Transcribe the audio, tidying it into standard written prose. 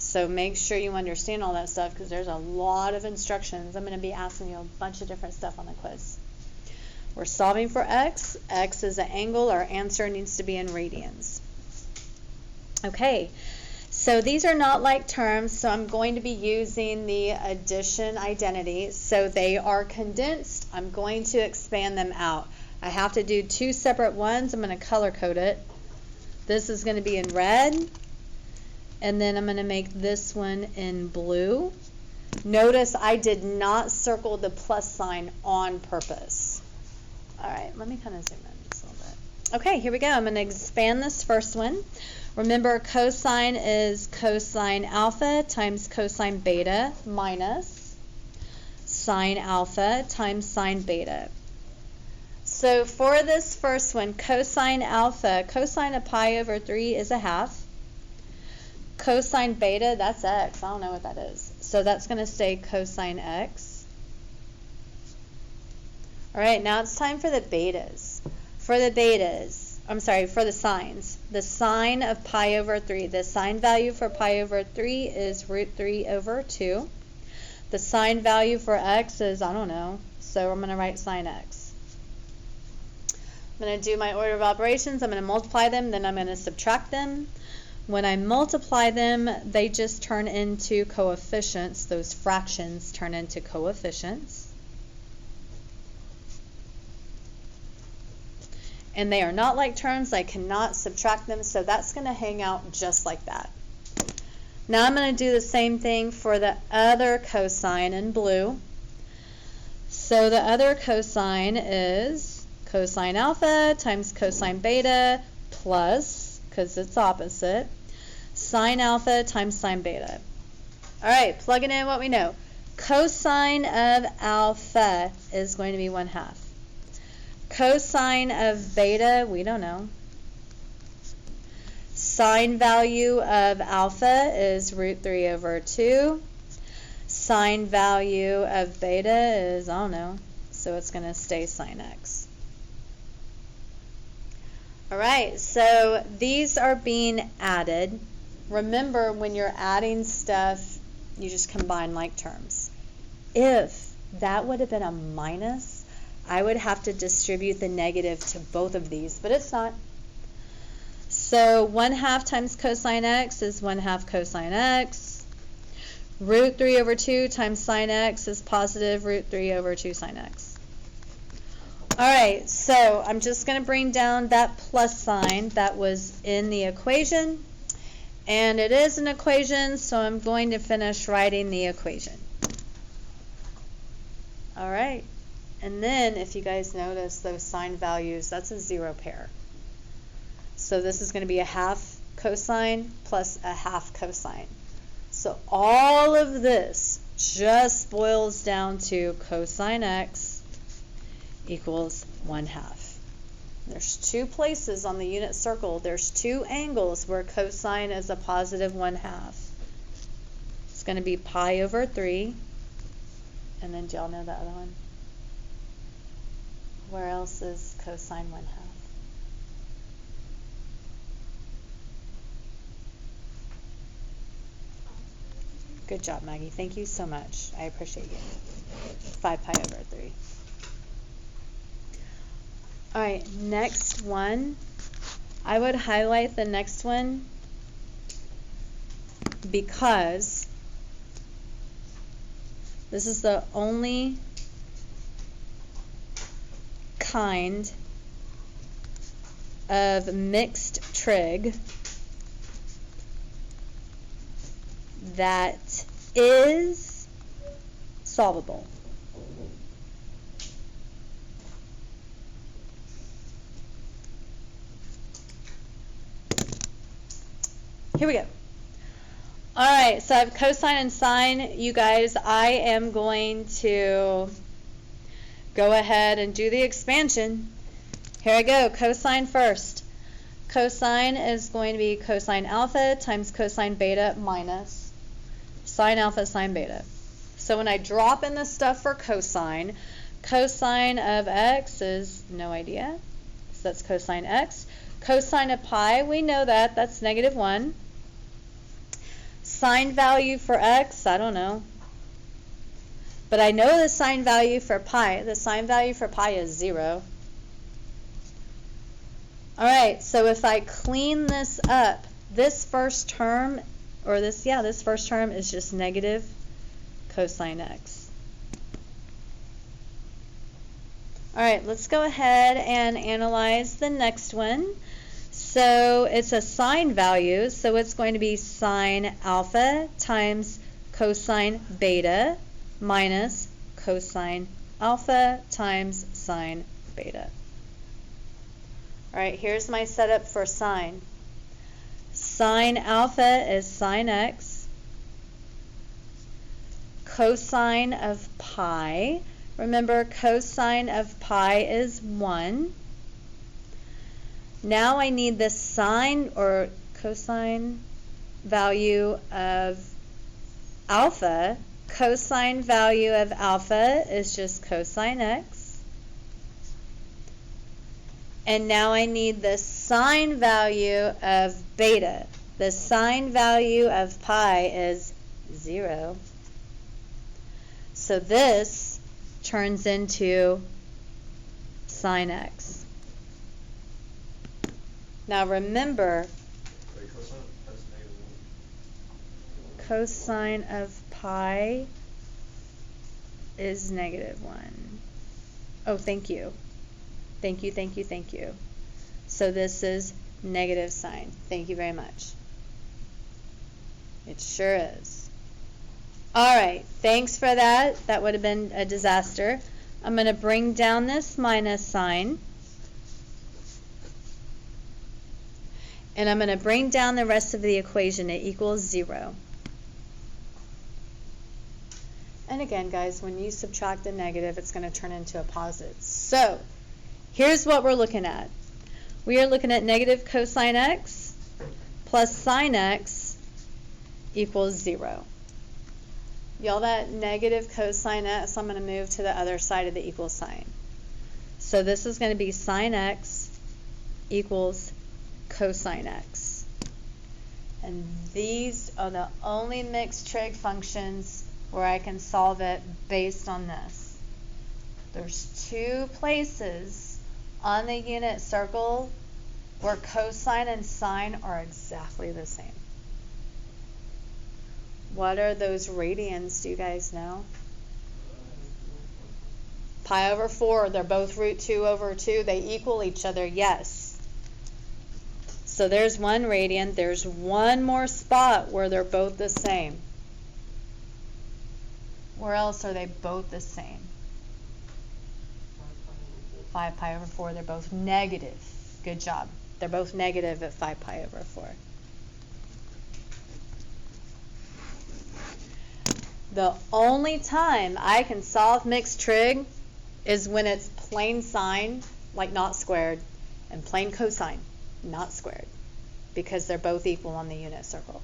So make sure you understand all that stuff because there's a lot of instructions. I'm going to be asking you a bunch of different stuff on the quiz. We're solving for x. X is an angle. Our answer needs to be in radians. Okay, so these are not like terms, so I'm going to be using the addition identity. So they are condensed. I'm going to expand them out. I have to do two separate ones. I'm going to color code it. This is going to be in red, and then I'm going to make this one in blue. Notice I did not circle the plus sign on purpose. All right, let me kind of zoom in just a little bit. Okay, here we go. I'm going to expand this first one. Remember, cosine is cosine alpha times cosine beta minus sine alpha times sine beta. So for this first one, cosine alpha, cosine of pi over 3 is a half. Cosine beta, that's x. I don't know what that is. So that's going to stay cosine x. All right, now it's time for the betas. For the sines. The sine of pi over 3. The sine value for pi over 3 is root 3 over 2. The sine value for x is, I don't know, so I'm going to write sine x. I'm going to do my order of operations. I'm going to multiply them, then I'm going to subtract them. When I multiply them, they just turn into coefficients. Those fractions turn into coefficients. And they are not like terms. I cannot subtract them, so that's going to hang out just like that. Now I'm going to do the same thing for the other cosine in blue. So the other cosine is cosine alpha times cosine beta plus, because it's opposite, sine alpha times sine beta. All right, plugging in what we know. Cosine of alpha is going to be 1/2. Cosine of beta, we don't know. Sine value of alpha is root 3 over 2. Sine value of beta is, I don't know, so it's going to stay sine x. All right, so these are being added. Remember, when you're adding stuff, you just combine like terms. If that would have been a minus, I would have to distribute the negative to both of these, but it's not. So 1/2 times cosine x is 1/2 cosine x. Root 3 over 2 times sine x is positive root 3 over 2 sine x. All right, so I'm just going to bring down that plus sign that was in the equation. And it is an equation, so I'm going to finish writing the equation. All right. And then, if you guys notice those sign values, that's a 0 pair. So this is going to be a 1/2 cosine plus a 1/2 cosine. So all of this just boils down to cosine x equals 1/2. There's two places on the unit circle. There's two angles where cosine is a positive 1/2. It's going to be pi over 3. And then do y'all know the other one? Where else is cosine 1/2? Good job, Maggie. Thank you so much. I appreciate you. 5 pi over 3. All right, next one. I would highlight the next one because this is the only kind of mixed trig that is solvable. Here we go. All right, so I have cosine and sine. You guys, I am going to go ahead and do the expansion. Here I go, cosine first. Cosine is going to be cosine alpha times cosine beta minus sine alpha sine beta. So when I drop in the stuff for cosine, cosine of x is no idea. So that's cosine x. Cosine of pi, we know that. That's -1. Sine value for x, I don't know. But I know the sine value for pi. The sine value for pi is 0. All right, so if I clean this up, this first term, or this first term is just negative cosine x. All right, let's go ahead and analyze the next one. So it's a sine value, so it's going to be sine alpha times cosine beta minus cosine alpha times sine beta. All right, here's my setup for sine. Sine alpha is sine x. Cosine of pi. Remember, cosine of pi is 1. Now I need the sine or cosine value of alpha. Cosine value of alpha is just cosine x. And now I need the sine value of beta. The sine value of pi is 0. So this turns into sine x. Now remember, cosine of pi is negative 1. Oh, thank you. Thank you, thank you, thank you. So this is negative sine. Thank you very much. It sure is. All right, thanks for that. That would have been a disaster. I'm going to bring down this minus sign. And I'm going to bring down the rest of the equation. It equals 0. And again, guys, when you subtract a negative, it's going to turn into a positive. So here's what we're looking at. We are looking at negative cosine x plus sine x equals 0. Y'all, that negative cosine x, I'm going to move to the other side of the equal sign. So this is going to be sine x equals cosine x. And these are the only mixed trig functions where I can solve it based on this. There's 2 places on the unit circle where cosine and sine are exactly the same. What are those radians, do you guys know? Pi over 4, they're both root 2 over 2. They equal each other, yes. So there's one radian. There's one more spot where they're both the same. Where else are they both the same? 5 pi over 4, they're both negative. Good job. They're both negative at 5 pi over 4. The only time I can solve mixed trig is when it's plain sine, like not squared, and plain cosine, not squared, because they're both equal on the unit circle.